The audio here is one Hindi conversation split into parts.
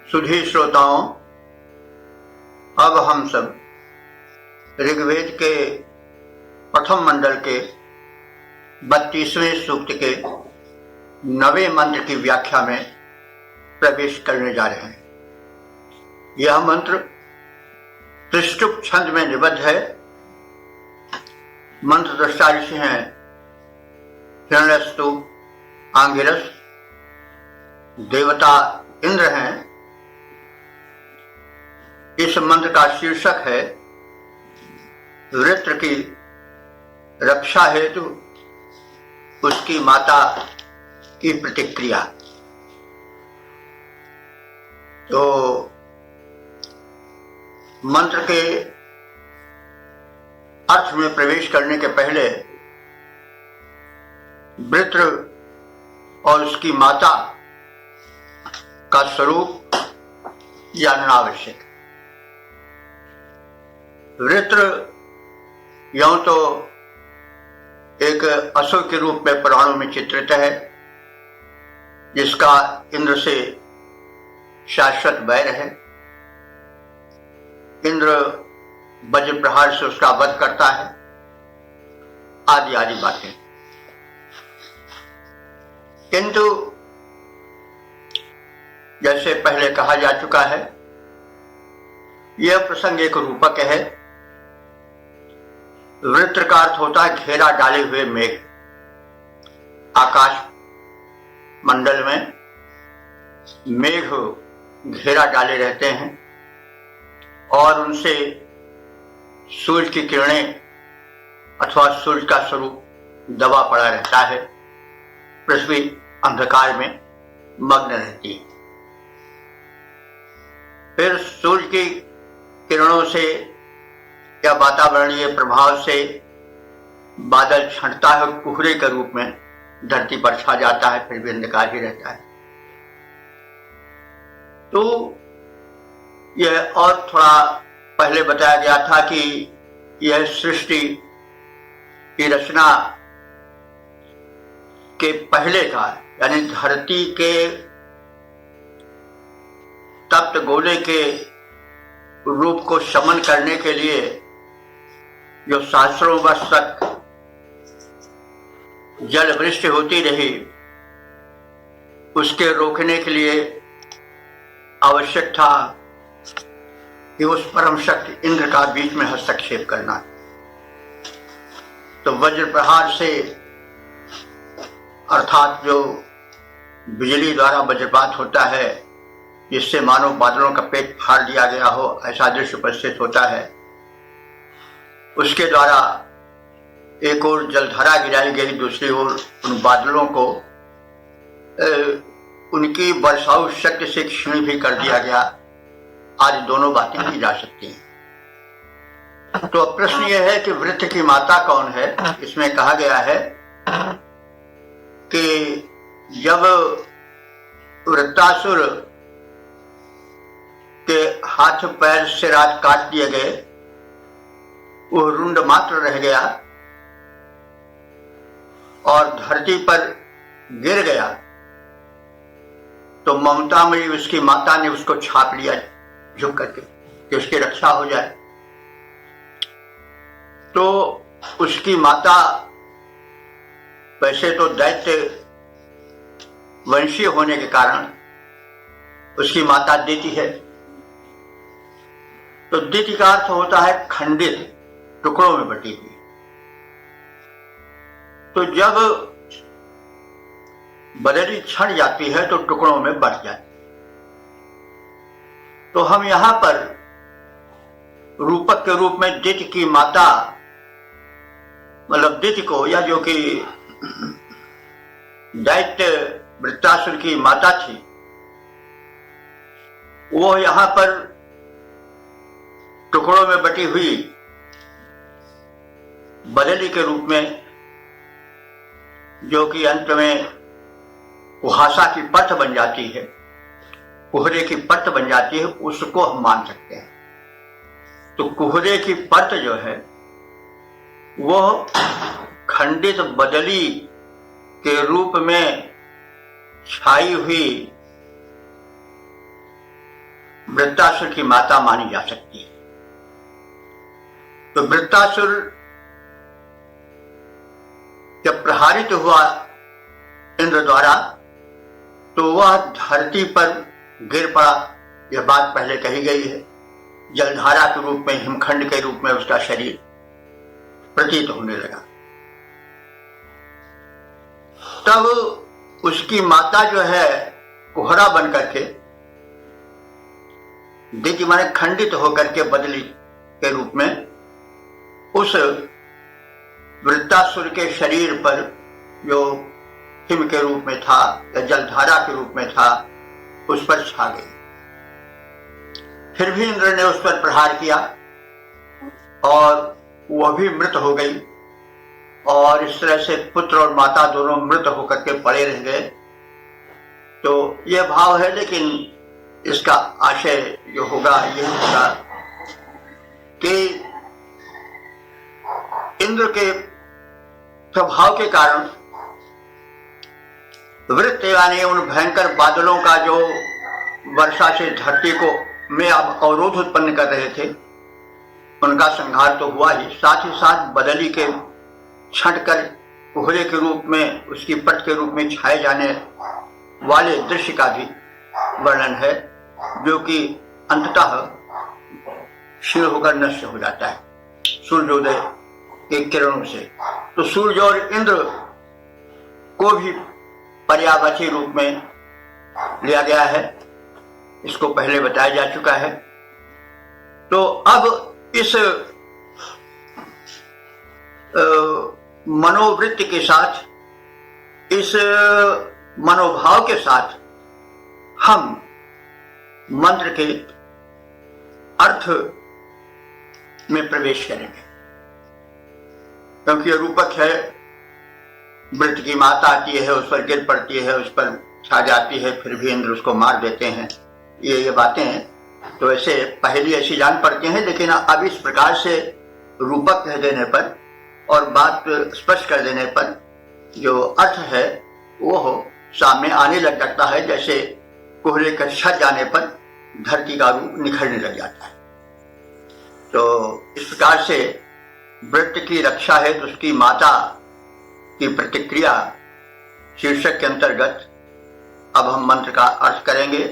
सुधी श्रोताओं, अब हम सब ऋग्वेद के प्रथम मंडल के 32वें सूक्त के 9वें मंत्र की व्याख्या में प्रवेश करने जा रहे हैं। यह मंत्र त्रिष्टुप छंद में निबद्ध है। मंत्र दृष्टा ऋषि हैं हिरण्यस्तु, आंगिरस, देवता इंद्र हैं। इस मंत्र का शीर्षक है वृत्र की रक्षा हेतु उसकी माता की प्रतिक्रिया। तो मंत्र के अर्थ में प्रवेश करने के पहले वृत्र और उसकी माता का स्वरूप जानना आवश्यक। वृत्र यों तो एक असुर के रूप में पुराणों में चित्रित है, जिसका इंद्र से शाश्वत वैर है। इंद्र वज्र प्रहार से उसका वध करता है, आदि आदि बातें। किंतु जैसे पहले कहा जा चुका है, यह प्रसंग एक रूपक है। वृत्र का अर्थ होता है घेरा डाले हुए मेघ। आकाश मंडल में मेघ घेरा डाले रहते हैं और उनसे सूर्य की किरणें अथवा सूर्य का स्वरूप दबा पड़ा रहता है। पृथ्वी अंधकार में मग्न रहती है। फिर सूर्य की किरणों से या वातावरणीय प्रभाव से बादल छंटता है और कोहरे के रूप में धरती पर छा जाता है, फिर भी अंधकार ही रहता है। तो यह और थोड़ा पहले बताया गया था कि यह सृष्टि की रचना के पहले का, यानी धरती के तप्त गोले के रूप को शमन करने के लिए जो सहस्रों वर्ष तक जल वृष्टि होती रही, उसके रोकने के लिए आवश्यक था कि उस परम शक्ति इंद्र का बीच में हस्तक्षेप करना। तो वज्र प्रहार से, अर्थात जो बिजली द्वारा वज्रपात होता है, जिससे मानो बादलों का पेट फाड़ दिया गया हो, ऐसा दृश्य उपस्थित होता है, उसके द्वारा एक ओर जलधारा गिराई गई, दूसरी ओर उन बादलों को उनकी वर्षाऊ शक्ति से क्षीण भी कर दिया गया। आज दोनों बातें की जा सकती हैं। तो प्रश्न यह है कि वृत्र की माता कौन है। इसमें कहा गया है कि जब वृत्तासुर के हाथ पैर सिर आदि काट दिए गए, वो रुंड मात्र रह गया और धरती पर गिर गया, तो ममतामयी उसकी माता ने उसको छाप लिया झुक करके कि उसकी रक्षा हो जाए। तो उसकी माता वैसे तो दैत्य वंशीय होने के कारण उसकी माता दिति है। तो दिति का अर्थ होता है खंडित, टुकड़ों में बटी हुई। तो जब बदली छट जाती है तो टुकड़ों में बट जाती है। तो हम यहां पर रूपक के रूप में दिति की माता, मतलब दिति को, या जो कि दैत्य वृत्तासुर की माता थी, वो यहां पर टुकड़ों में बटी हुई बदली के रूप में, जो कि अंत में कुहासा की परत बन जाती है, कोहरे की परत बन जाती है, उसको हम मान सकते हैं। तो कोहरे की परत जो है वो खंडित बदली के रूप में छाई हुई वृत्तासुर की माता मानी जा सकती है। तो वृत्तासुर जब प्रहारित हुआ इंद्र द्वारा तो वह धरती पर गिर पड़ा। यह बात पहले कही गई है। जलधारा के रूप में, हिमखंड के रूप में उसका शरीर प्रतीत होने लगा। तब उसकी माता जो है कोहरा बन करके, दिति माने खंडित होकर के बदली के रूप में उस वृत्तासुर के शरीर पर, जो हिम के रूप में था या जलधारा के रूप में था, उस पर छा गई। फिर भी इंद्र ने उस पर प्रहार किया और वह भी मृत हो गई। और इस तरह से पुत्र और माता दोनों मृत होकर के पड़े रह गए। तो यह भाव है, लेकिन इसका आशय जो होगा यह होगा कि इंद्र के प्रभाव के कारण वृत्त यानी उन भयंकर बादलों का जो वर्षा से धरती को में अब अवरोध उत्पन्न कर रहे थे, उनका संहार तो हुआ ही, साथ ही साथ बदली के छंटकर कोहरे के रूप में, उसकी पट के रूप में छाए जाने वाले दृश्य का भी वर्णन है, जो कि अंततः क्षीण होकर नष्ट हो जाता है सूर्योदय के किरणों से। तो सूर्य और इंद्र को भी पर्यायवाची रूप में लिया गया है, इसको पहले बताया जा चुका है। तो अब इस मनोवृत्ति के साथ, इस मनोभाव के साथ हम मंत्र के अर्थ में प्रवेश करेंगे, क्योंकि रूपक है। वृत्त की माता आती है, उस पर गिर पड़ती है, उस पर छा जाती है, फिर भी इंद्र उसको मार देते हैं। ये बातें हैं। तो ऐसे पहली ऐसी जान पड़ती हैं, लेकिन अब इस प्रकार से रूपक कह देने पर और बात स्पष्ट कर देने पर जो अर्थ है वो सामने आने लग जाता है। जैसे कोहरे का छट जाने पर धरती का रूप निखरने लग जाता है। तो इस प्रकार से वृत्त की रक्षा है, तो उसकी माता की प्रतिक्रिया शीर्षक के अंतर्गत अब हम मंत्र का अर्थ करेंगे।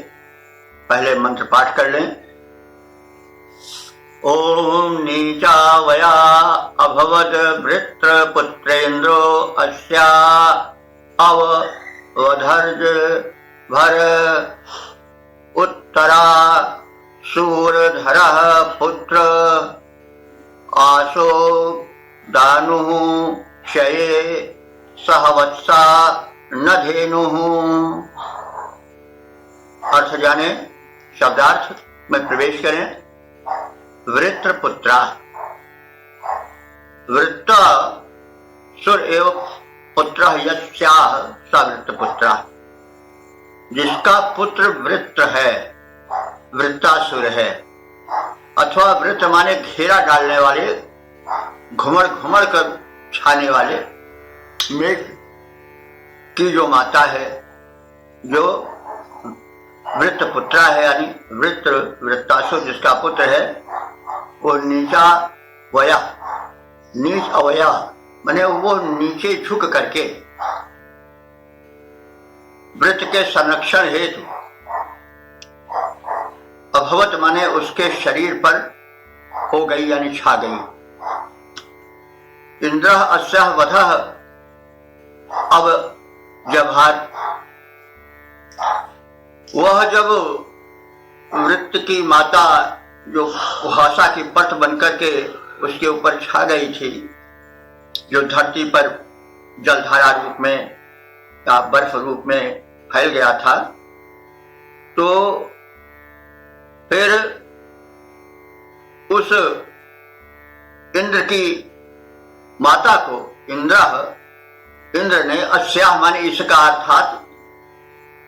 पहले मंत्र पाठ कर लें। ओम नीचा वया अभवद वृत्र पुत्रेन्द्रो अस्या अवधर्ज भर उत्तरा सूरधरः पुत्र आशो दानु क्षये सहवत्सा न धेनुः। अर्थ जाने, शब्दार्थ में प्रवेश करें। वृत्र पुत्रा, वृत्त सुर एव पुत्र यस्याह स वृत्त पुत्रा, जिसका पुत्र वृत्त है, वृत्तासुर है। अथवा वृत्त माने घेरा डालने वाले, घुमड़ घुमड़ कर छाने वाले मेघ की जो माता है, जो वृत्त पुत्रा है, यानी वृत्तासुर जिसका पुत्र है, वो नीचा वया, नीच अवया माने वो नीचे झुक करके वृत्त के संरक्षण हेतु, अभवत माने उसके शरीर पर हो गई यानी छा गई। इंद्र अस्यः वधः, अब जभार वह जब वृत्त की माता जो कुहासा की पट बनकर के उसके ऊपर छा गई थी, जो धरती पर जलधारा रूप में या बर्फ रूप में फैल गया था, तो फिर उस इंद्र की माता को इंद्र ने अस्याह माने इसका अर्थात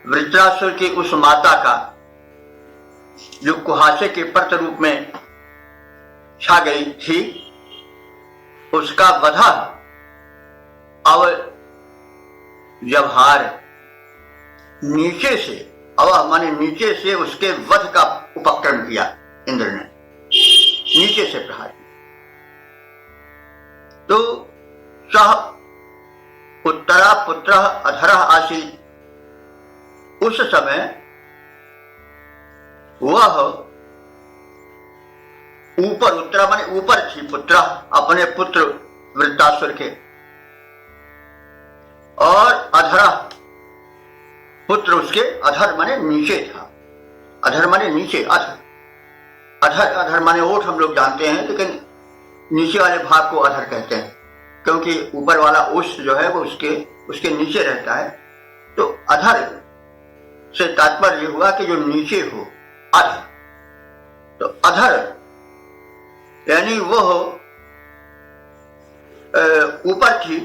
वृत्रासुर की उस माता का जो कुहासे के पर्त रूप में छा गई थी, उसका वधा अब जबहार नीचे से, अव माने नीचे से उसके वध का उपक्रम किया इंद्र ने, नीचे से प्रहार किया। तो सह उत्तरा पुत्र अधरः आसीत्, उस समय वह ऊपर, उत्तरा माने ऊपर थी, पुत्र अपने पुत्र वृत्तासुर के, और अधरः पुत्र उसके, अधर माने नीचे था, अधर माने नीचे, अधर अधर अधर माने ओठ हम लोग जानते हैं, लेकिन नीचे वाले भाग को अधर कहते हैं, क्योंकि ऊपर वाला ओठ जो है वो उसके नीचे रहता है। तो अधर से तात्पर्य हुआ कि जो नीचे हो, अधर। तो अधर यानी वह ऊपर थी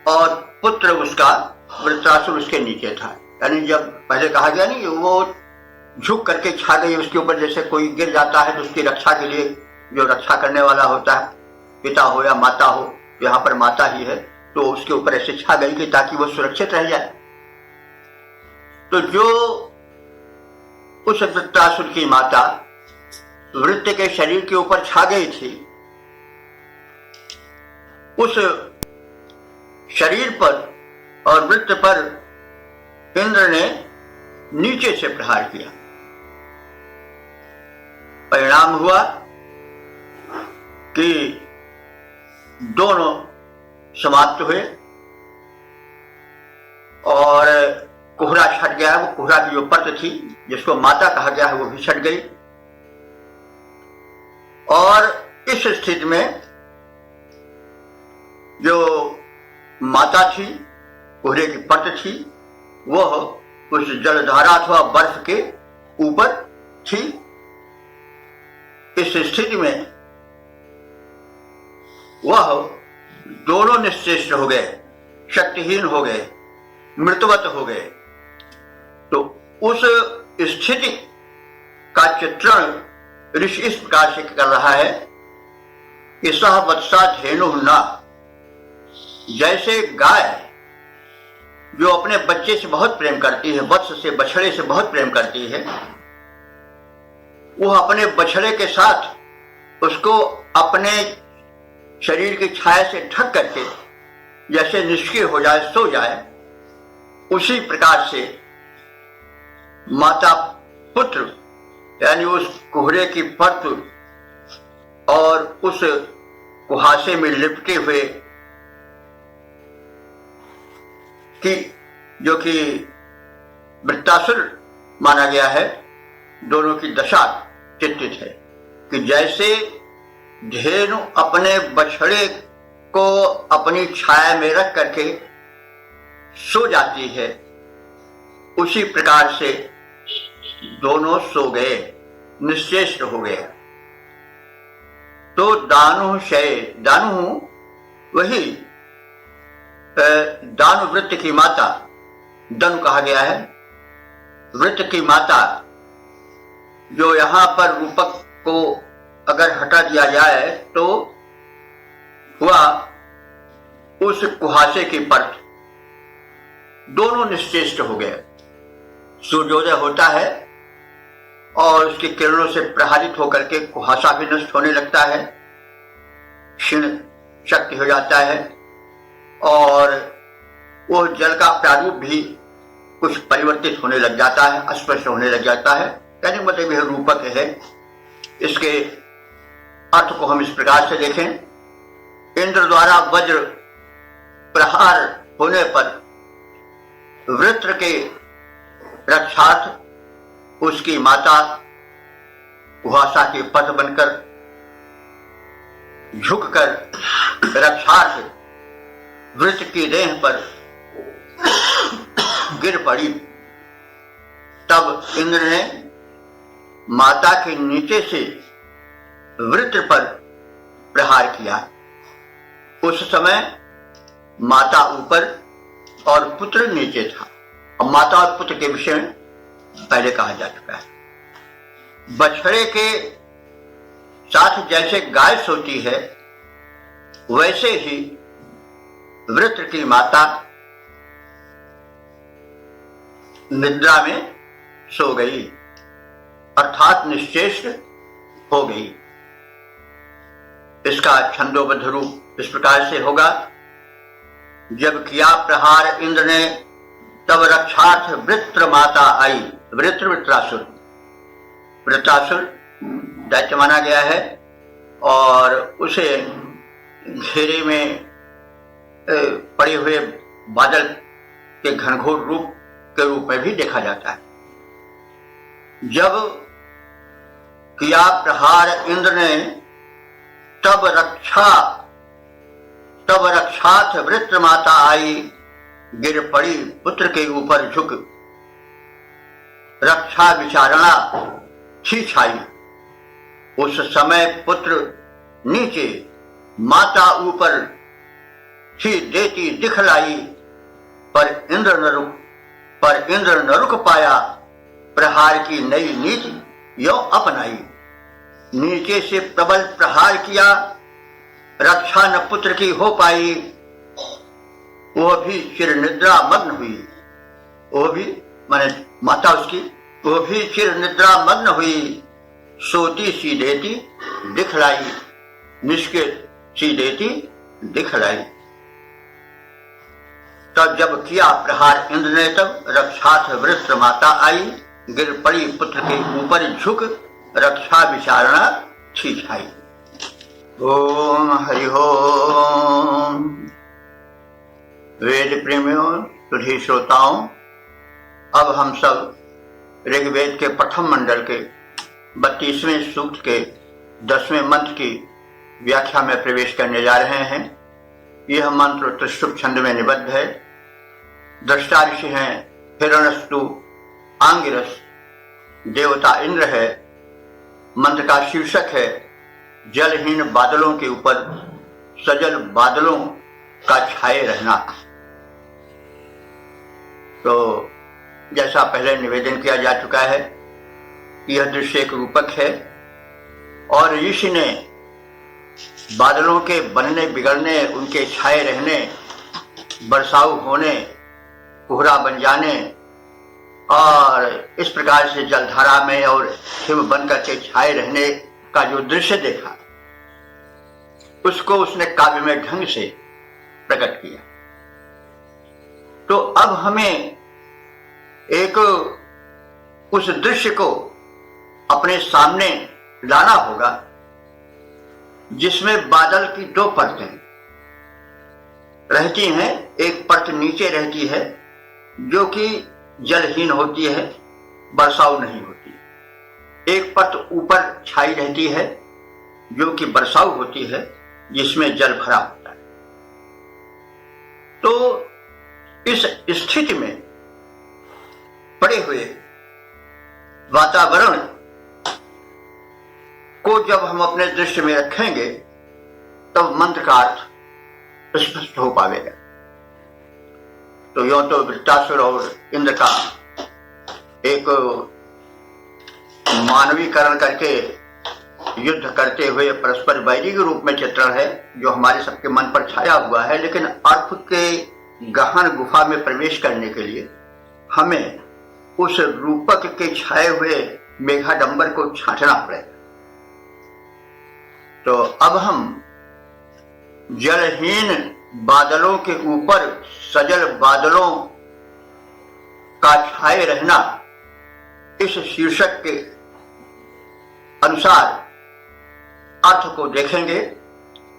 और पुत्र उसका वृत्रासुर उसके नीचे था। यानी जब पहले कहा गया नहीं, वो झुक करके छा गई उसके ऊपर, जैसे कोई गिर जाता है तो उसकी रक्षा के लिए जो रक्षा करने वाला होता है, पिता हो या माता हो, यहाँ पर माता ही है, तो उसके ऊपर ऐसे छा गई कि ताकि वो सुरक्षित रह जाए। तो जो उस वृत्रासुर की माता वृत्त के शरीर के ऊपर छा गई थी, उस शरीर पर और वृत्त पर इंद्र ने नीचे से प्रहार किया। परिणाम हुआ कि दोनों समाप्त हुए और कोहरा छट गया। वो कोहरा की जो परत थी जिसको माता कहा गया है वो भी छट गई, और इस स्थिति में जो माता थी, कोहरे की परत थी, वह उस जलधारा अथवा बर्फ के ऊपर थी। इस स्थिति में वह दोनों निश्चेष्ट हो गए, शक्तिहीन हो गए, मृतवत हो गए। तो उस स्थिति का चित्रण ऋषि इस प्रकार से कर रहा है कि सह वत्सा धेनु न, जैसे गाय जो अपने बच्चे से बहुत प्रेम करती है, वत्स से, बछड़े से बहुत प्रेम करती है, वह अपने बछड़े के साथ उसको अपने शरीर की छाया से ढक करके जैसे निष्क्रिय हो जाए, सो जाए, उसी प्रकार से माता पुत्र यानी उस कोहरे की परत और उस कुहासे में लिपटे हुए कि जो कि वृत्तासुर माना गया है, दोनों की दशा चित्रित है कि जैसे धेनु अपने बछड़े को अपनी छाया में रख करके सो जाती है, उसी प्रकार से दोनों सो गए, निश्चेष्ट हो गए। तो दानु शय, दानु वही दानु वृत्त की माता, दनु कहा गया है, वृत्त की माता, जो यहां पर रूपक को अगर हटा दिया जाए तो वह उस कुहासे की परत, दोनों निश्चेष्ट हो गए। सूर्योदय होता है और उसकी किरणों से प्रहारित होकर के कुहासा भी नष्ट होने लगता है, क्षीण शक्ति हो जाता है, और वो जल का प्रारूप भी कुछ परिवर्तित होने लग जाता है, अस्पष्ट होने लग जाता है। कहने मतलब यह रूपक है। इसके अर्थ को हम इस प्रकार से देखें, इंद्र द्वारा वज्र प्रहार होने पर वृत्र के रक्षार्थ उसकी माता कुहासा के पथ बनकर झुककर रक्षार्थ वृत्र की देह पर गिर पड़ी। तब इंद्र ने माता के नीचे से वृत्र पर प्रहार किया। उस समय माता ऊपर और पुत्र नीचे था। अब माता और पुत्र के विषय में पहले कहा जा चुका है। बछड़े के साथ जैसे गाय सोती है, वैसे ही वृत्र की माता निद्रा में सो गई। अर्थात निश्चेष्ट हो गई। इसका छंदोबद्ध रूप इस प्रकार से होगा। जब किया प्रहार इंद्र ने तब रक्षार्थ वृत्र माता आई। वृत्र वृत्रासुर, वृत्रासुर दैत्य माना गया है और उसे घेरे में पड़े हुए बादल के घनघोर रूप के रूप में भी देखा जाता है। जब किया प्रहार इंद्र ने तब रक्षार्थ वृत्र माता आई। गिर पड़ी पुत्र के ऊपर झुक, रक्षा विचारणा थी छाई। उस समय पुत्र नीचे माता ऊपर थी देती दिखलाई। पर इंद्र न रुक पाया, प्रहार की नई नीति यो अपनाई। नीचे से प्रबल प्रहार किया, रक्षा न पुत्र की हो पाई। वह भी चिर निद्रा मग्न हुई। वह भी माने माता उसकी, वह भी चिर निद्रा मग्न हुई। सोती सी देती दिखलाई, निष्कृत सी देती दिखलाई। तब जब किया प्रहार इंद्र ने तब रक्षार्थ वृत्र माता आई। गिर पड़ी पुत्र के ऊपर झुक, रक्षा विचारणा थी छाई। ओम हरि ओम। वेद प्रेमियों, तुझे श्रोताओं, अब हम सब ऋग्वेद के प्रथम मंडल के 32वें सूक्त के 10वें मंत्र की व्याख्या में प्रवेश करने जा रहे हैं। यह मंत्र त्रिशुभ छंद में निबद्ध है। दृष्टा ऋषि हैं हिरण्यस्तु, आंगिरस देवता इंद्र है। मंत्र का शीर्षक है जलहीन बादलों के ऊपर सजल बादलों का छाए रहना। तो जैसा पहले निवेदन किया जा चुका है, यह दृश्य एक रूपक है और ऋषि ने बादलों के बनने बिगड़ने, उनके छाए रहने, बरसाव होने, कोहरा बन जाने और इस प्रकार से जलधारा में और हिम बनकर के छाए रहने का जो दृश्य देखा, उसको उसने काव्य में ढंग से प्रकट किया। तो अब हमें एक उस दृश्य को अपने सामने लाना होगा जिसमें बादल की दो परतें रहती हैं। एक परत नीचे रहती है जो कि जलहीन होती है, बरसाव नहीं होती। एक परत ऊपर छाई रहती है जो कि बरसाव होती है, जिसमें जल भरा होता है। तो इस स्थिति में पड़े हुए वातावरण को जब हम अपने दृश्य में रखेंगे तब मंत्र का अर्थ स्पष्ट हो पाएगा। तो यो तो वृत्तासुर और इंद्र का एक मानवीकरण करके युद्ध करते हुए परस्पर वैरी के रूप में चित्रण है जो हमारे सबके मन पर छाया हुआ है। लेकिन अर्थ के गहन गुफा में प्रवेश करने के लिए हमें उस रूपक के छाए हुए मेघाडंबर को छांटना पड़ेगा। तो अब हम जलहीन बादलों के ऊपर सजल बादलों का छाए रहना, इस शीर्षक के अनुसार अर्थ को देखेंगे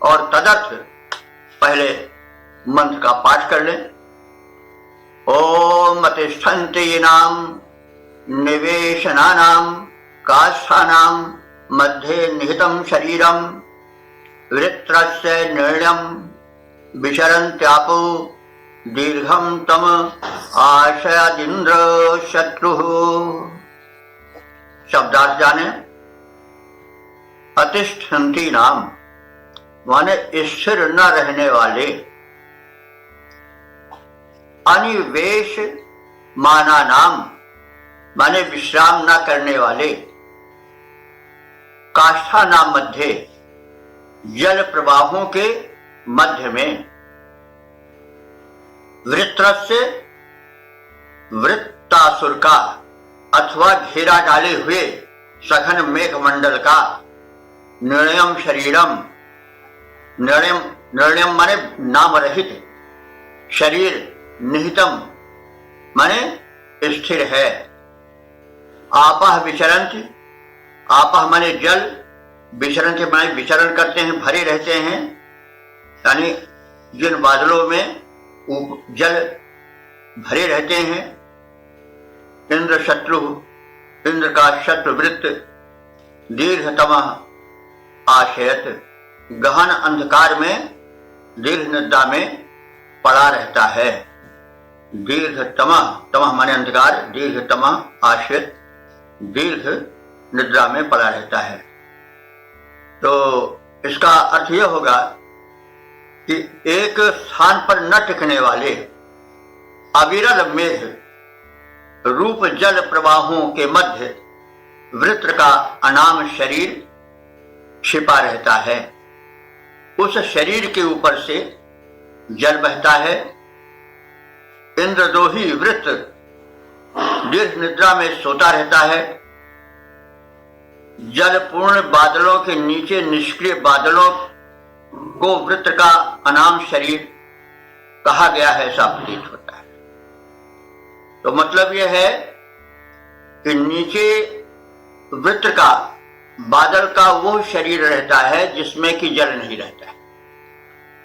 और तदर्थ पहले मंत्र का पाठ कर लें। ओम अतिष्ठन्ते नाम निवेशनानां काष्ठानां मध्ये निहितं शरीरं वृत्रस्य निर्णयं विचरन्त्यापो दीर्घं तम आशयादिन्द्र शत्रुः। शब्दार्थ जाने। अतिष्ठन्ति नाम माने स्थिर न रहने वाले, अनिवेश माना नाम माने विश्राम न करने वाले, काष्ठा नाम मध्य जल प्रवाहों के मध्य में, वृत्रस्य वृत्तासुर का अथवा घेरा डाले हुए सघन मेघ मंडल का निर्णयम शरीरम, निर्णयम माने नाम रहित, शरीर निहितम माने स्थिर है। आपह विचरंत, आपह माने जल, विचरंत माने विचरण करते हैं, भरे रहते हैं, यानी जिन बादलों में जल भरे रहते हैं। इंद्र शत्रु, इंद्र का शत्रुवृत्त, दीर्घतम आशयत, गहन अंधकार में दीर्घ निद्रा में पड़ा रहता है। दीर्घतम, तमः माने अंधकार, दीर्घतम आशयत, दीर्घ निद्रा में पड़ा रहता है। तो इसका अर्थ यह होगा कि एक स्थान पर न टिकने वाले अविरल मेघ रूप जल प्रवाहों के मध्य वृत्र का अनाम शरीर छिपा रहता है। उस शरीर के ऊपर से जल बहता है। इंद्रद्रोही वृत्र दीर्घ निद्रा में सोता रहता है। जल पूर्ण बादलों के नीचे निष्क्रिय बादलों को वृत्र का अनाम शरीर कहा गया है, ऐसा प्रतीत होता है। तो मतलब यह है कि नीचे वृत्र का, बादल का वो शरीर रहता है जिसमें कि जल नहीं रहता है,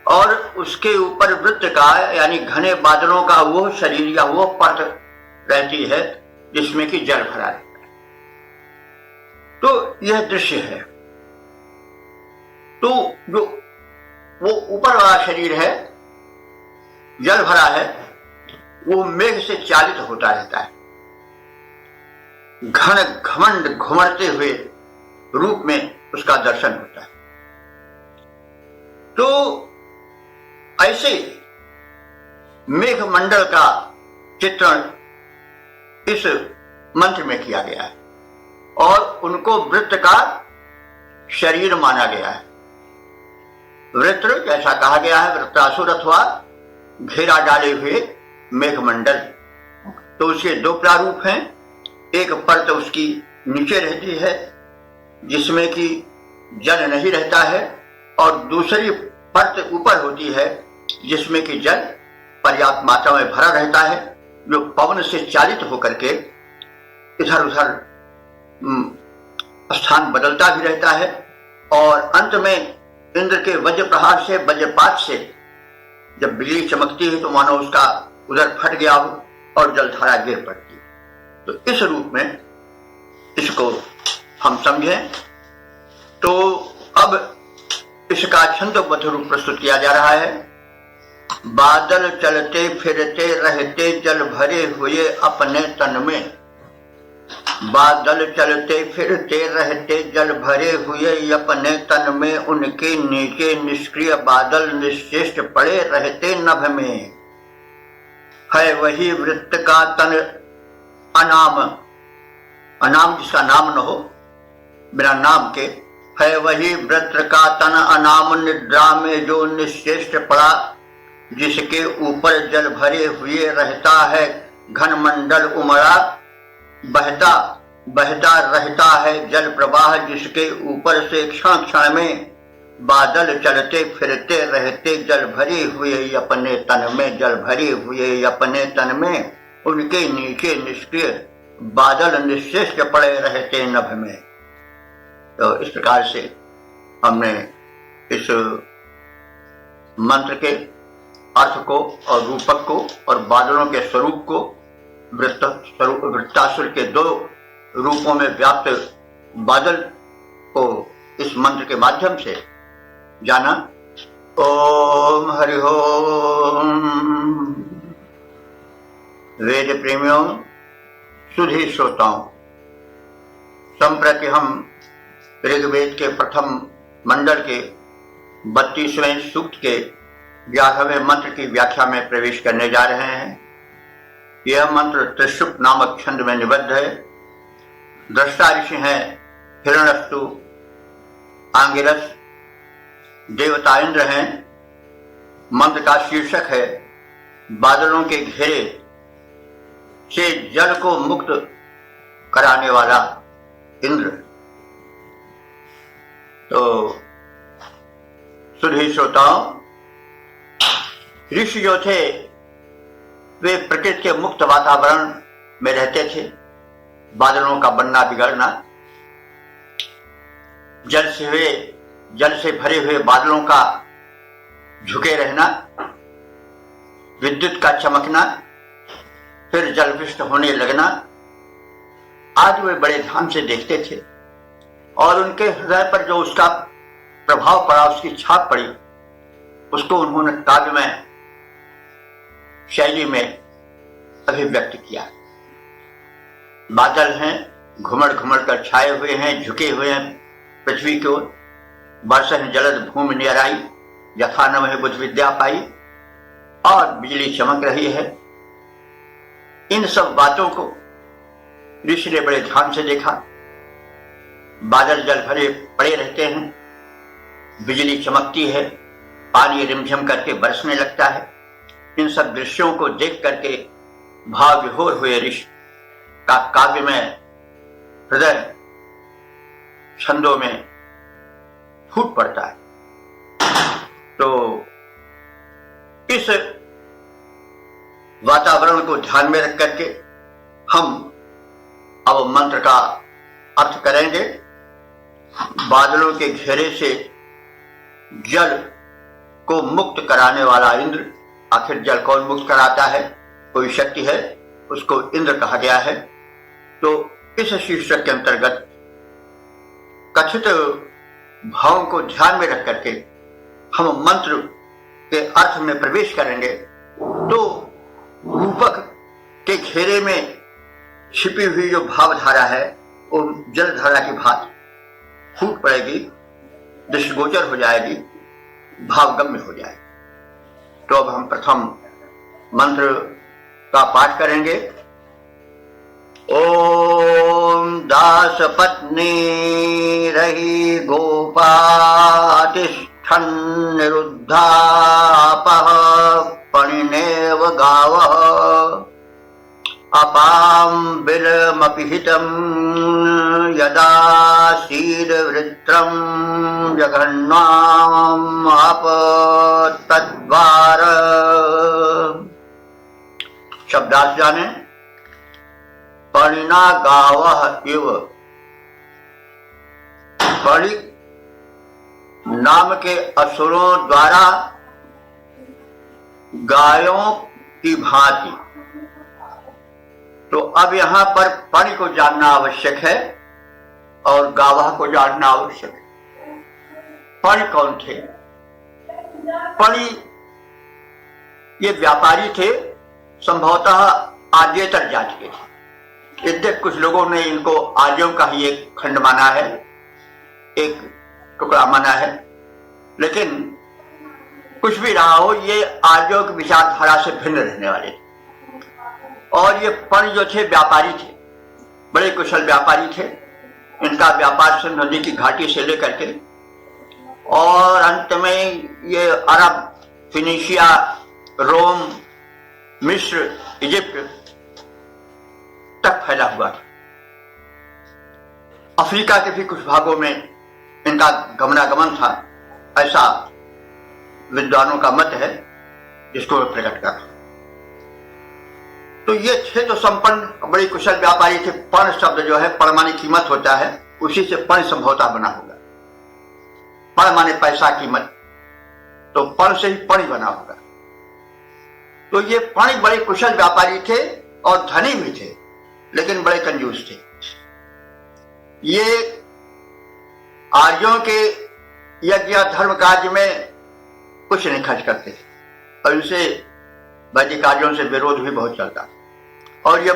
और उसके ऊपर वृत्र का यानी घने बादलों का वो शरीर या वो परत रहती है जिसमें कि जल भरा रहता है। तो यह दृश्य है। तो जो वो ऊपर वाला शरीर है, जल भरा है, वो मेघ से चालित होता रहता है। घन घमंड घुमड़ते हुए रूप में उसका दर्शन होता है। तो ऐसे मेघ मंडल का चित्रण इस मंत्र में किया गया है और उनको वृत्र का शरीर माना गया है। वृत्र जैसा कहा गया है, वृत्रासुर अथवा घेरा डाले हुए मेघमंडल। तो उसके दो प्रारूप हैं। एक परत उसकी नीचे रहती है जिसमें कि जल नहीं रहता है, और दूसरी परत ऊपर होती है जिसमें कि जल पर्याप्त मात्रा में भरा रहता है, जो पवन से चालित होकर के इधर उधर स्थान बदलता भी रहता है। और अंत में इंद्र के वज्र प्रहार से, वज्रपात से जब बिजली चमकती है तो मानो उसका उधर फट गया हो और जलधारा गिर पड़ती है। तो इस रूप में इसको हम समझें। तो अब इसका छंदोबद्ध रूप प्रस्तुत किया जा रहा है। बादल चलते फिरते रहते जल भरे हुए अपने तन में, बादल चलते फिरते रहते जल भरे हुए अपने तन में, उनके नीचे निष्क्रिय बादल निश्चेष्ट पड़े रहते नभ में। है वही वृत्त का तन अनाम, अनाम जिसका नाम न हो, बिना नाम के, है वही वृत्र का तन अनाम निद्रा में जो निश्चेष्ट पड़ा, जिसके ऊपर जल भरे हुए रहता है घन मंडल उमड़ा, बहता बहता रहता है जल प्रवाह, जिसके ऊपर से क्षण क्षण में बादल चलते फिरते रहते जल भरे हुए अपने तन में, जल भरे हुए अपने तन में, उनके नीचे निष्क्रिय बादल निश्चेष्ट पड़े रहते नभ में। तो इस प्रकार से हमने इस मंत्र के अर्थ को और रूपक को और बादलों के स्वरूप को, वृत्तासुर के दो रूपों में व्याप्त बादल को इस मंत्र के माध्यम से जाना। ओम हरि ओम। वेद प्रेमियों, सुधी श्रोताओं, संप्रति हम ऋग्वेद के प्रथम मंडल के 32वें सूक्त के 11वें मंत्र की व्याख्या में प्रवेश करने जा रहे हैं। यह मंत्र त्रिशुप नामक छंद में निबद्ध है। दृष्टा ऋषि हैं हिरण्यस्तु, आंगिरस, देवता इंद्र हैं। मंत्र का शीर्षक है बादलों के घेरे से जल को मुक्त कराने वाला इंद्र। तो सुधी श्रोताओं, ऋषि जो थे वे प्रकृति के मुक्त वातावरण में रहते थे। बादलों का बनना बिगड़ना, जल से भरे हुए बादलों का झुके रहना, विद्युत का चमकना, फिर जलवृष्ट होने लगना, आज वे बड़े ध्यान से देखते थे और उनके हृदय पर जो उसका प्रभाव पड़ा, उसकी छाप पड़ी, उसको उन्होंने काव्य में शैली में अभिव्यक्त किया। बादल हैं, घुमड़ घुमड़ कर छाए हुए हैं, झुके हुए हैं पृथ्वी की ओर। बरसन जलद भूमि निराई, यथा न वह बुद्ध विद्या पाई, और बिजली चमक रही है। इन सब बातों को ऋषि ने बड़े ध्यान से देखा। बादल जल भरे पड़े रहते हैं, बिजली चमकती है, पानी रिमझिम करके बरसने लगता है। इन सब दृश्यों को देख करके भाव विभोर हुए ऋषि का काव्य में हृदय छंदों में फूट पड़ता है। तो इस वातावरण को ध्यान में रख करके हम अब मंत्र का अर्थ करेंगे। बादलों के घेरे से जल को मुक्त कराने वाला इंद्र, आखिर जल कौन मुक्त कराता है? कोई शक्ति है, उसको इंद्र कहा गया है। तो इस शीर्षक के अंतर्गत कथित भावों को ध्यान में रख करके हम मंत्र के अर्थ में प्रवेश करेंगे। तो रूपक के घेरे में छिपी हुई जो भावधारा है वो जलधारा की भांति फूट पड़ेगी, दृष्टिगोचर हो जाएगी, भावगम्य हो जाएगी। तो अब हम प्रथम मंत्र का पाठ करेंगे। ओम दास पत्नी रही गोपातिष्ठन् निरुद्धापः पणिनेव गावः अपां बिलमपि हितं यदा शीरवृत्रं जघन्नाम् आप तद्वार। शब्दार्थ जाने। पणिना गावः इव, पणि नाम के असुरों द्वारा गायों की भांति। तो अब यहां पर पणि को जानना आवश्यक है और गावः को जानना आवश्यक है। पणि कौन थे? पणि ये व्यापारी थे, संभवतः आर्येतर जाति के थे। यद्यपि कुछ लोगों ने इनको आर्यों का ही एक खंड माना है, एक टुकड़ा माना है, लेकिन कुछ भी रहा हो, ये आर्यों की विचारधारा से भिन्न रहने वाले थे। और ये पणि जो थे व्यापारी थे, बड़े कुशल व्यापारी थे। इनका व्यापार सिंधु नदी की घाटी से लेकर के और अंत में ये अरब, फिनिशिया, रोम, मिस्र, इजिप्ट तक फैला हुआ था। अफ्रीका के भी कुछ भागों में इनका गमनागमन था, ऐसा विद्वानों का मत है, जिसको मैं प्रकट कर रहा हूं। तो ये थे तो संपन्न बड़े कुशल व्यापारी थे। पण शब्द जो है, पण माने कीमत होता है, उसी से पण संभवता बना होगा। पण माने पैसा, कीमत, तो पण से ही पणि बना होगा। तो ये पणि बड़े कुशल व्यापारी थे और धनी भी थे, लेकिन बड़े कंजूस थे। ये आर्यों के यज्ञ धर्म कार्य में कुछ नहीं खर्च करते थे और इनसे वैदिक कार्यों से विरोध भी बहुत चलता। और ये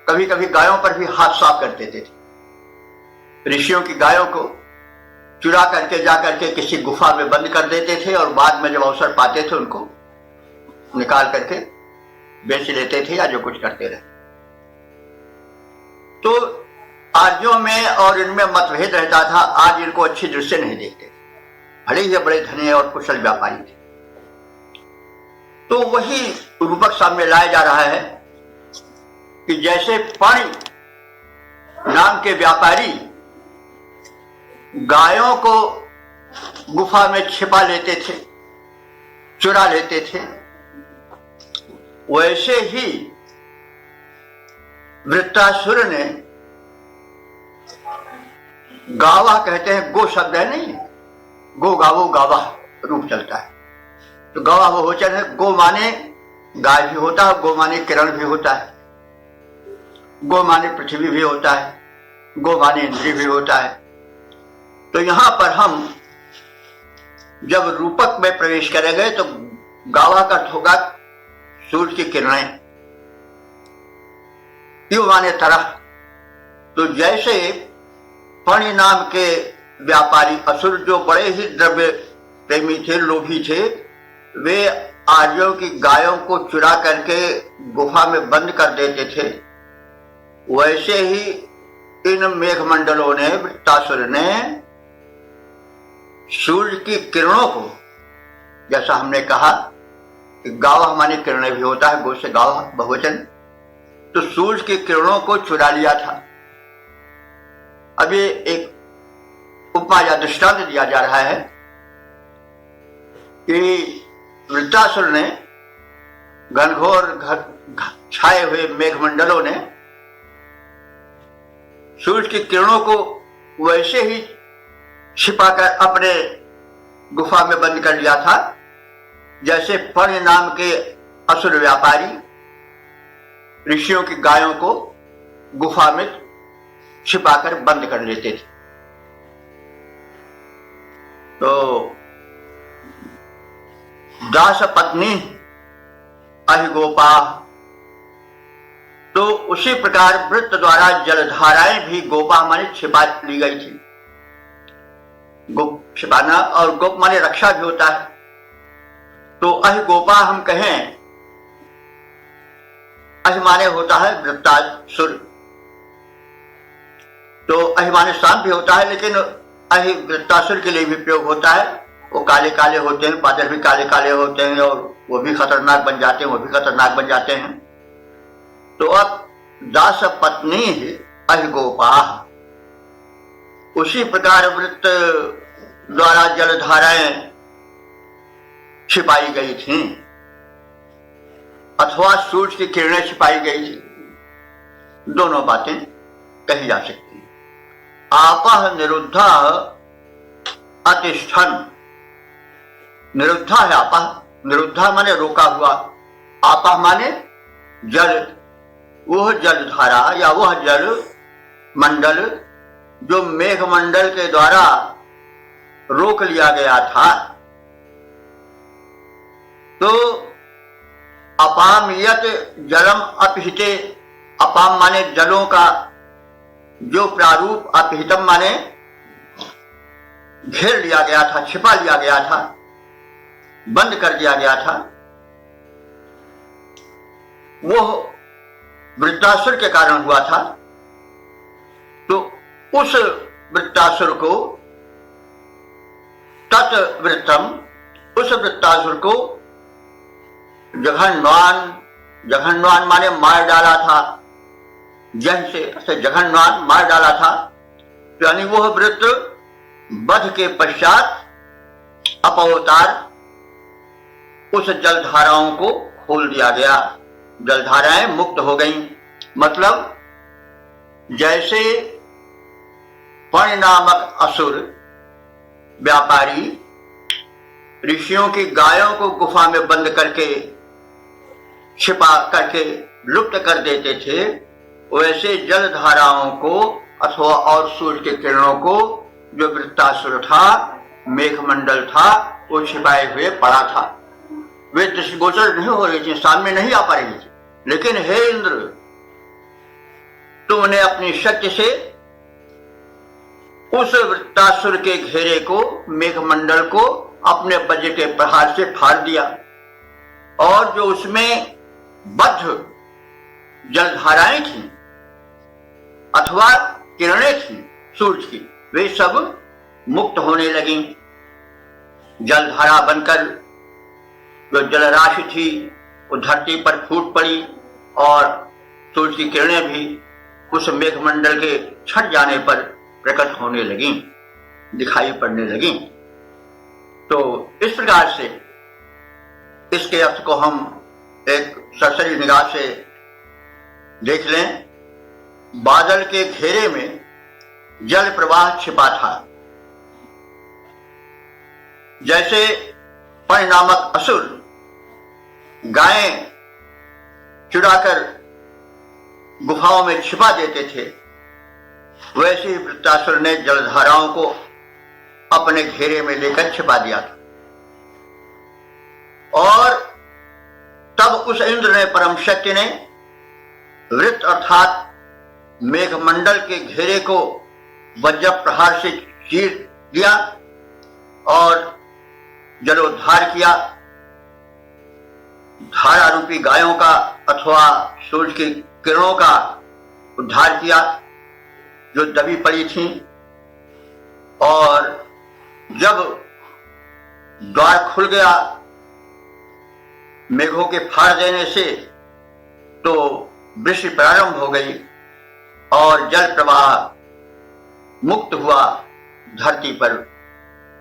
कभी कभी गायों पर भी हाथ साफ कर देते थे। ऋषियों की गायों को चुरा करके जा करके किसी गुफा में बंद कर देते थे और बाद में जब अवसर पाते थे उनको निकाल करके बेच लेते थे या जो कुछ करते रहे। तो आर्यों में और इनमें मतभेद रहता था। आज इनको अच्छी दृष्टि नहीं देखते, भले ही बड़े धनी और कुशल व्यापारी थे। तो वही रूपक सामने लाया जा रहा है कि जैसे पणि नाम के व्यापारी गायों को गुफा में छिपा लेते थे, चुरा लेते थे, वैसे ही वृत्तासुर ने, गावा कहते हैं, गो शब्द है नहीं, गो गावो गावा रूप चलता है, तो गवा बहुवचन है। गो माने गाय भी होता है, गो माने किरण भी होता है, गो माने पृथ्वी भी होता है, गो माने इंद्रिय भी होता है। तो यहां पर हम जब रूपक में प्रवेश करेंगे तो गावा का अर्थ होगा सूर्य की किरणें, क्यों माने तरह। तो जैसे फणि नाम के व्यापारी असुर जो बड़े ही द्रव्य प्रेमी थे, लोभी थे, वे आर्यों की गायों को चुरा करके गुफा में बंद कर देते थे, वैसे ही इन मेघमंडलों ने, वृत्तासुर ने सूर्य की किरणों को, जैसा हमने कहा कि गावा माने किरणें भी होता है, गो से गावा बहुवचन, तो सूर्य की किरणों को चुरा लिया था। अब ये एक उपमा या दृष्टांत दिया जा रहा है कि वृत्तासुर ने, घनघोर छाए हुए मेघमंडलों ने सूर्य की किरणों को वैसे ही छिपाकर अपने गुफा में बंद कर लिया था, जैसे फणि नाम के असुर व्यापारी ऋषियों की गायों को गुफा में छिपाकर बंद कर लेते थे। तो दास पत्नी अहिगोपा, तो उसी प्रकार वृत्त द्वारा जलधाराएं भी गोपा माने छिपा ली गई थी। गोप छिपाना और गोप माने रक्षा भी होता है। तो अहिगोपा हम कहें, अहि माने होता है वृत्तासुर, तो अहि माने सांप भी होता है, लेकिन अहि वृत्तासुर के लिए भी प्रयोग होता है। वो काले काले होते हैं, बादल भी काले काले होते हैं, और वो भी खतरनाक बन जाते हैं, वो भी खतरनाक बन जाते हैं। तो अब दास पत्नी अहिगोपा, उसी प्रकार वृत्त द्वारा जलधाराएं छिपाई गई थी, अथवा सूर्य की किरणें छिपाई गई थी। दोनों बातें कही जा सकती हैं। आपह निरुद्धा अतिष्ठन, निरुद्धा है आपह, निरुद्धा माने रोका हुआ, आपह माने जल, वह जलधारा या वह जल मंडल जो मेघ मंडल के द्वारा रोक लिया गया था। तो अपाम यत जलम अपहिते, अपाम माने जलों का जो प्रारूप, अपहितम माने घेर लिया गया था, छिपा लिया गया था, बंद कर दिया गया था, वो वृत्तासुर के कारण हुआ था। तो उस वृत्तासुर को तत्वृत्तम, उस वृत्तासुर को जघन्वान, जघन्वान माने मार डाला था, जन से जघन्वान मार डाला था। यानी वह वृत्त वध के पश्चात अपअवतार उस जलधाराओं को खोल दिया गया, जलधाराएं मुक्त हो गईं। मतलब जैसे फणि नामक असुर व्यापारी ऋषियों की गायों को गुफा में बंद करके, छिपा करके लुप्त कर देते थे, वैसे जलधाराओं को अथवा और सूर्य के किरणों को जो वृत्तासुर था, मेघमंडल था, वो छिपाए हुए पड़ा था। वे दृष्टिगोचर नहीं हो रही थी, सामने नहीं आ पा रही थी, लेकिन हे इंद्र, तुमने अपनी शक्ति से उस वृत्तासुर के घेरे को, मेघमंडल को अपने वज्र के प्रहार से फाड़ दिया, और जो उसमें बद्ध जलधाराएं थी अथवा किरणें थी सूर्य की, वे सब मुक्त होने लगी। जलधारा बनकर जो जलराशि थी वो धरती पर फूट पड़ी, और सूर्य की किरणें भी उस मेघमंडल के छट जाने पर प्रकट होने लगी, दिखाई पड़ने लगी। तो इस प्रकार से इसके अर्थ को हम एक सरसरी निगाह से देख लें। बादल के घेरे में जल प्रवाह छिपा था। जैसे पण नामक असुर गायें चुराकर गुफाओं में छिपा देते थे, वैसे ही वृत्तासुर ने जलधाराओं को अपने घेरे में लेकर छिपा दिया था। और तब उस इंद्र ने, परम शक्ति ने, वृत्त अर्थात मेघमंडल के घेरे को वज्र प्रहार से चीर दिया और जलोद्धार किया। धारा रूपी गायों का अथवा सूर्य की किरणों का उद्धार किया जो दबी पड़ी थीं। और जब द्वार खुल गया मेघों के फाड़ देने से, तो वृष्टि प्रारंभ हो गई और जल प्रवाह मुक्त हुआ, धरती पर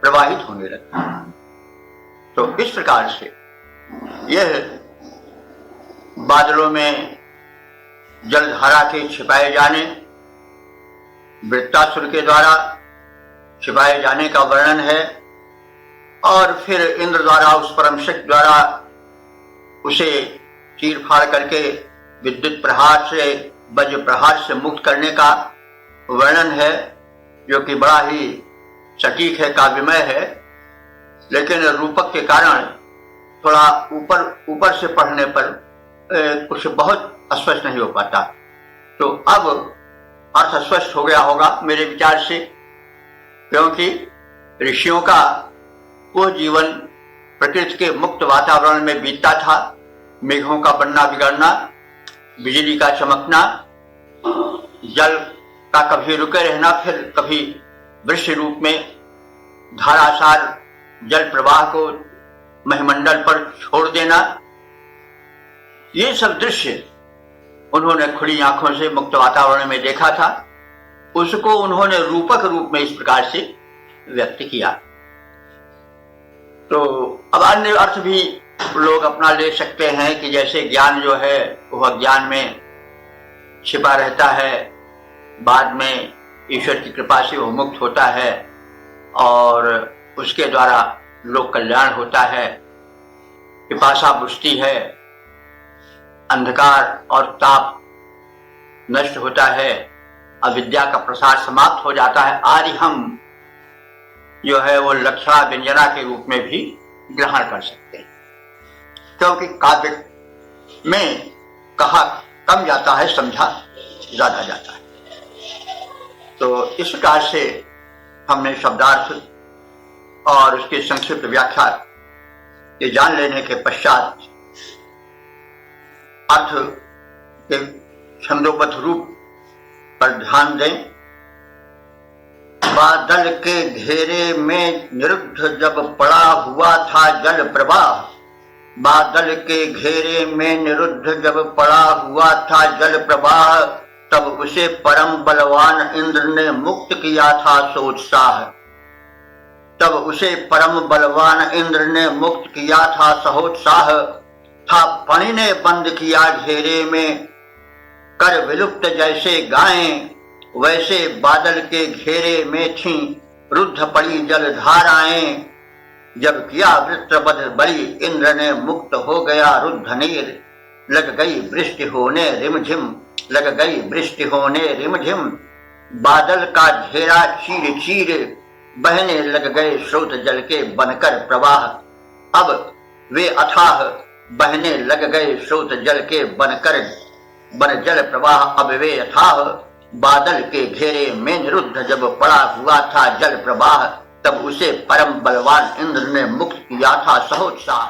प्रवाहित होने लगा। तो इस प्रकार से यह बादलों में जलधारा के छिपाए जाने, वृत्तासुर के द्वारा छिपाए जाने का वर्णन है। और फिर इंद्र द्वारा, उस परम शक्ति द्वारा उसे चीर फाड़ करके विद्युत प्रहार से, वज्र प्रहार से मुक्त करने का वर्णन है, जो कि बड़ा ही सटीक है, काव्यमय है। लेकिन रूपक के कारण थोड़ा ऊपर से पढ़ने पर कुछ बहुत स्पष्ट नहीं हो पाता। तो अब अर्थ स्पष्ट हो गया होगा मेरे विचार से, क्योंकि ऋषियों का वो जीवन प्रकृति के मुक्त वातावरण में बीतता था। मेघों का बनना बिगड़ना, बिजली का चमकना, जल का कभी रुके रहना, फिर कभी वृष्टि रूप में धारासार जल प्रवाह को महिमंडल पर छोड़ देना, ये सब दृश्य उन्होंने खुली आंखों से मुक्त वातावरण में देखा था। उसको उन्होंने रूपक रूप में इस प्रकार से व्यक्त किया। तो अब अन्य अर्थ भी लोग अपना ले सकते हैं कि जैसे ज्ञान जो है वह ज्ञान में छिपा रहता है, बाद में ईश्वर की कृपा से वह मुक्त होता है और उसके द्वारा लोक कल्याण होता है, पिपासा बुझती है, अंधकार और ताप नष्ट होता है, अविद्या का प्रसार समाप्त हो जाता है आदि हम जो है वो लक्षणा व्यंजना के रूप में भी ग्रहण कर सकते हैं। क्योंकि काव्य में कहा कम जाता है, समझा ज्यादा जाता है। तो इस प्रकार से हमने शब्दार्थ और उसकी संक्षिप्त व्याख्या ये जान लेने के पश्चात अर्थ के छंदोबद्ध रूप पर ध्यान दें। बादल के घेरे में निरुद्ध जब पड़ा हुआ था जल प्रवाह, बादल के घेरे में निरुद्ध जब पड़ा हुआ था जल प्रवाह, तब उसे परम बलवान इंद्र ने मुक्त किया था सोत्साह। तब उसे परम बलवान इंद्र ने मुक्त किया था सहोत्साह। था फणि ने बंद किया घेरे में, कर विलुप्त जैसे गायें, वैसे बादल के घेरे में थीं रुद्ध पड़ी जलधाराएं। जब किया वृत्रवध बलि इंद्र ने मुक्त हो गया रुद्ध नीर, लग गई वृष्टि होने रिमझिम, लग गई वृष्टि होने रिमझिम। बादल का घेरा चीर चीर बहने लग गए स्रोत जल के बनकर प्रवाह। अब वे अथाह बहने लग गए स्रोत जल के बन जल प्रवाह। अब वे अथाह बादल के घेरे में निरुद्ध जब पड़ा हुआ था जल प्रवाह, तब उसे परम बलवान इंद्र ने मुक्त किया था सहोत्साह।